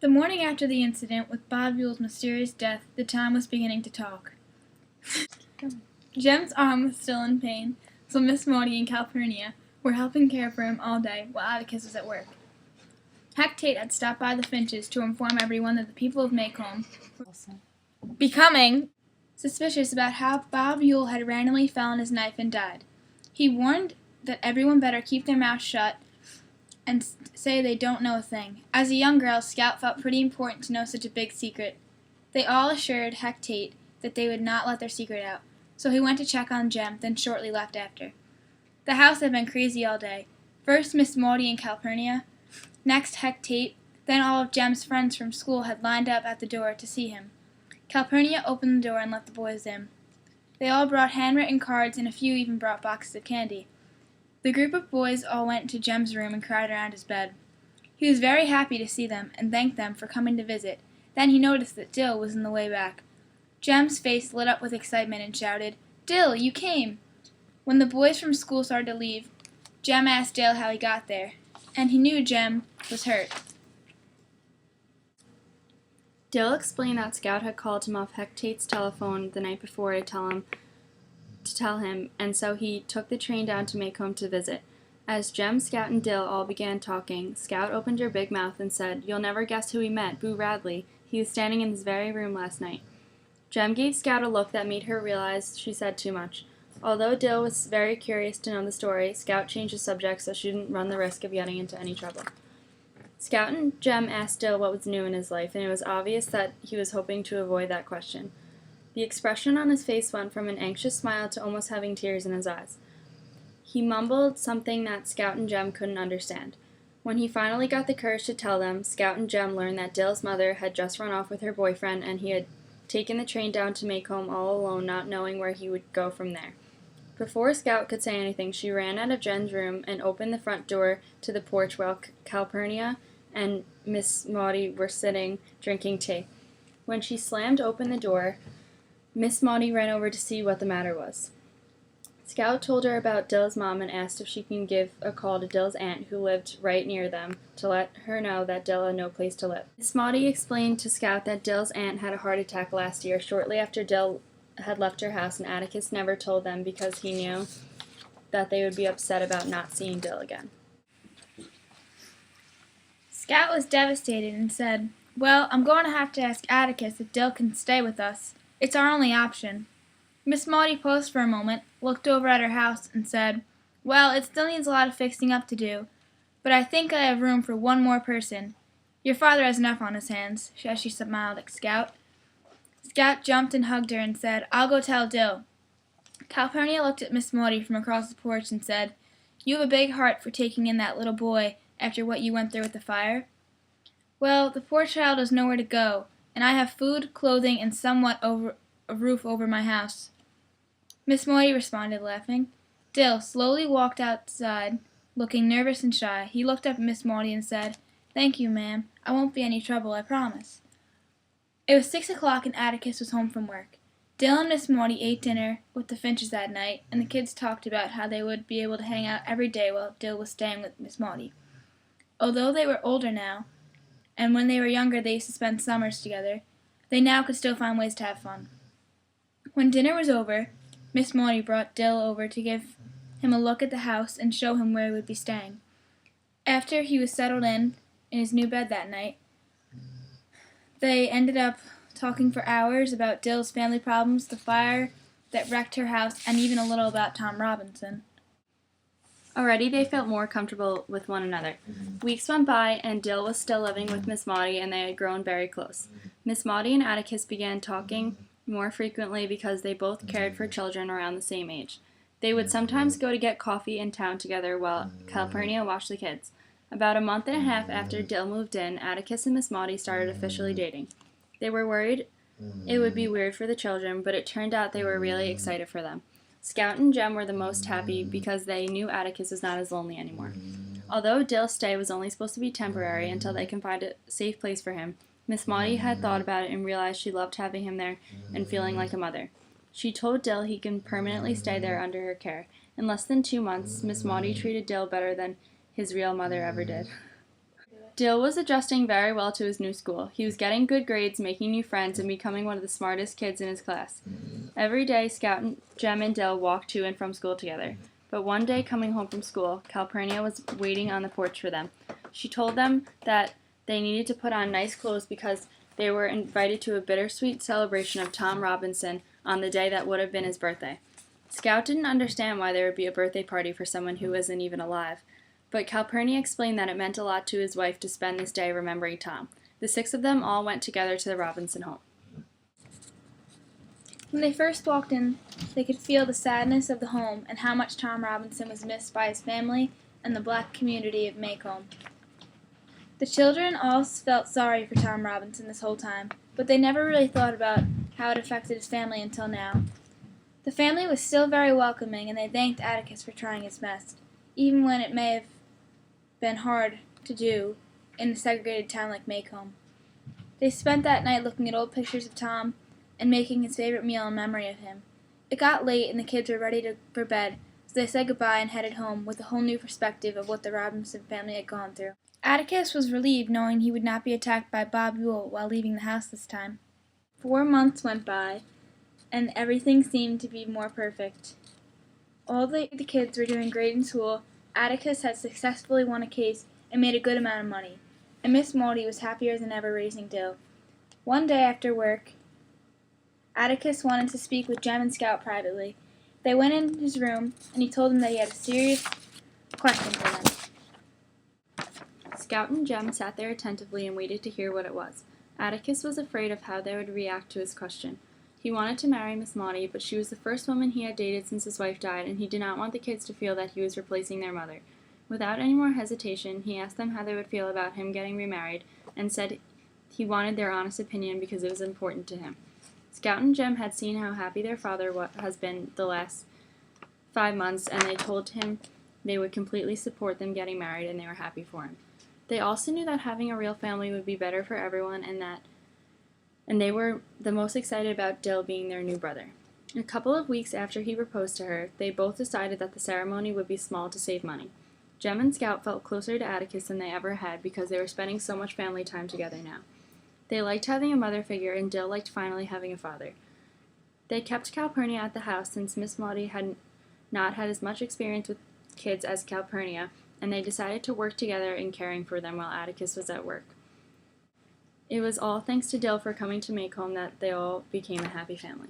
The morning after the incident with Bob Yule's mysterious death, the town was beginning to talk. Jem's arm was still in pain, so Miss Maudie and Calpurnia were helping care for him all day while Atticus was at work. Heck Tate had stopped by the Finches to inform everyone that the people of Maycomb were becoming suspicious about how Bob Yule had randomly fell on his knife and died. He warned that everyone better keep their mouths shut and say they don't know a thing. As a young girl, Scout felt pretty important to know such a big secret. They all assured Heck Tate that they would not let their secret out, so he went to check on Jem, then shortly left after. The house had been crazy all day. First Miss Maudie and Calpurnia, next Heck Tate, then all of Jem's friends from school had lined up at the door to see him. Calpurnia opened the door and let the boys in. They all brought handwritten cards, and a few even brought boxes of candy. The group of boys all went into Jem's room and crowded around his bed. He was very happy to see them and thanked them for coming to visit. Then he noticed that Dill was on the way back. Jem's face lit up with excitement and shouted, "Dill, you came!" When the boys from school started to leave, Jem asked Dill how he got there, and he knew Jem was hurt. Dill explained that Scout had called him off Heck Tate's telephone the night before to tell him, and so he took the train down to Maycomb to visit. As Jem, Scout, and Dill all began talking, Scout opened her big mouth and said, "You'll never guess who we met, Boo Radley. He was standing in this very room last night." Jem gave Scout a look that made her realize she said too much. Although Dill was very curious to know the story, Scout changed the subject so she didn't run the risk of getting into any trouble. Scout and Jem asked Dill what was new in his life, and it was obvious that he was hoping to avoid that question. The expression on his face went from an anxious smile to almost having tears in his eyes. He mumbled something that Scout and Jem couldn't understand. When he finally got the courage to tell them, Scout and Jem learned that Dill's mother had just run off with her boyfriend, and he had taken the train down to Maycomb all alone, not knowing where he would go from there. Before Scout could say anything, she ran out of Jem's room and opened the front door to the porch while Calpurnia and Miss Maudie were sitting drinking tea. When she slammed open the door, Miss Maudie ran over to see what the matter was. Scout told her about Dill's mom and asked if she can give a call to Dill's aunt, who lived right near them, to let her know that Dill had no place to live. Miss Maudie explained to Scout that Dill's aunt had a heart attack last year, shortly after Dill had left her house, and Atticus never told them because he knew that they would be upset about not seeing Dill again. Scout was devastated and said, "Well, I'm going to have to ask Atticus if Dill can stay with us. It's our only option." Miss Maudie paused for a moment, looked over at her house, and said, "Well, it still needs a lot of fixing up to do, but I think I have room for one more person. Your father has enough on his hands," as she smiled at Scout. Scout jumped and hugged her and said, "I'll go tell Dill." Calpurnia looked at Miss Maudie from across the porch and said, "You have a big heart for taking in that little boy after what you went through with the fire. Well, the poor child has nowhere to go, and I have food, clothing, and somewhat over a roof over my house." Miss Maudie responded, laughing. Dill slowly walked outside, looking nervous and shy. He looked up at Miss Maudie and said, "Thank you, ma'am. I won't be any trouble, I promise." It was 6 o'clock and Atticus was home from work. Dill and Miss Maudie ate dinner with the Finches that night, and the kids talked about how they would be able to hang out every day while Dill was staying with Miss Maudie. Although they were older now, and when they were younger they used to spend summers together, they now could still find ways to have fun. When dinner was over, Miss Maudie brought Dill over to give him a look at the house and show him where he would be staying. After he was settled in his new bed that night, they ended up talking for hours about Dill's family problems, the fire that wrecked her house, and even a little about Tom Robinson. Already they felt more comfortable with one another. Weeks went by, and Dill was still living with Miss Maudie, and they had grown very close. Miss Maudie and Atticus began talking more frequently because they both cared for children around the same age. They would sometimes go to get coffee in town together while Calpurnia watched the kids. About a month and a half after Dill moved in, Atticus and Miss Maudie started officially dating. They were worried it would be weird for the children, but it turned out they were really excited for them. Scout and Jem were the most happy because they knew Atticus was not as lonely anymore. Although Dill's stay was only supposed to be temporary until they can find a safe place for him, Miss Maudie had thought about it and realized she loved having him there and feeling like a mother. She told Dill he can permanently stay there under her care. In less than 2 months, Miss Maudie treated Dill better than his real mother ever did. Dill was adjusting very well to his new school. He was getting good grades, making new friends, and becoming one of the smartest kids in his class. Every day, Scout, Jem, and Dill walked to and from school together. But one day, coming home from school, Calpurnia was waiting on the porch for them. She told them that they needed to put on nice clothes because they were invited to a bittersweet celebration of Tom Robinson on the day that would have been his birthday. Scout didn't understand why there would be a birthday party for someone who wasn't even alive, but Calpurnia explained that it meant a lot to his wife to spend this day remembering Tom. The 6 of them all went together to the Robinson home. When they first walked in, they could feel the sadness of the home and how much Tom Robinson was missed by his family and the black community of Maycomb. The children all felt sorry for Tom Robinson this whole time, but they never really thought about how it affected his family until now. The family was still very welcoming, and they thanked Atticus for trying his best, even when it may have been hard to do in a segregated town like Maycomb. They spent that night looking at old pictures of Tom and making his favorite meal in memory of him. It got late, and the kids were ready for bed, so they said goodbye and headed home with a whole new perspective of what the Robinson family had gone through. Atticus was relieved knowing he would not be attacked by Bob Ewell while leaving the house this time. 4 months went by, and everything seemed to be more perfect. All the kids were doing great in school. Atticus had successfully won a case and made a good amount of money, and Miss Maudie was happier than ever raising Dill. One day after work, Atticus wanted to speak with Jem and Scout privately. They went in his room, and he told them that he had a serious question for them. Scout and Jem sat there attentively and waited to hear what it was. Atticus was afraid of how they would react to his question. He wanted to marry Miss Maudie, but she was the first woman he had dated since his wife died, and he did not want the kids to feel that he was replacing their mother. Without any more hesitation, he asked them how they would feel about him getting remarried, and said he wanted their honest opinion because it was important to him. Scout and Jem had seen how happy their father has been the last 5 months, and they told him they would completely support them getting married, and they were happy for him. They also knew that having a real family would be better for everyone, and they were the most excited about Dill being their new brother. A couple of weeks after he proposed to her, they both decided that the ceremony would be small to save money. Jem and Scout felt closer to Atticus than they ever had because they were spending so much family time together now. They liked having a mother figure, and Dill liked finally having a father. They kept Calpurnia at the house since Miss Maudie had not had as much experience with kids as Calpurnia, and they decided to work together in caring for them while Atticus was at work. It was all thanks to Dill for coming to Maycomb that they all became a happy family.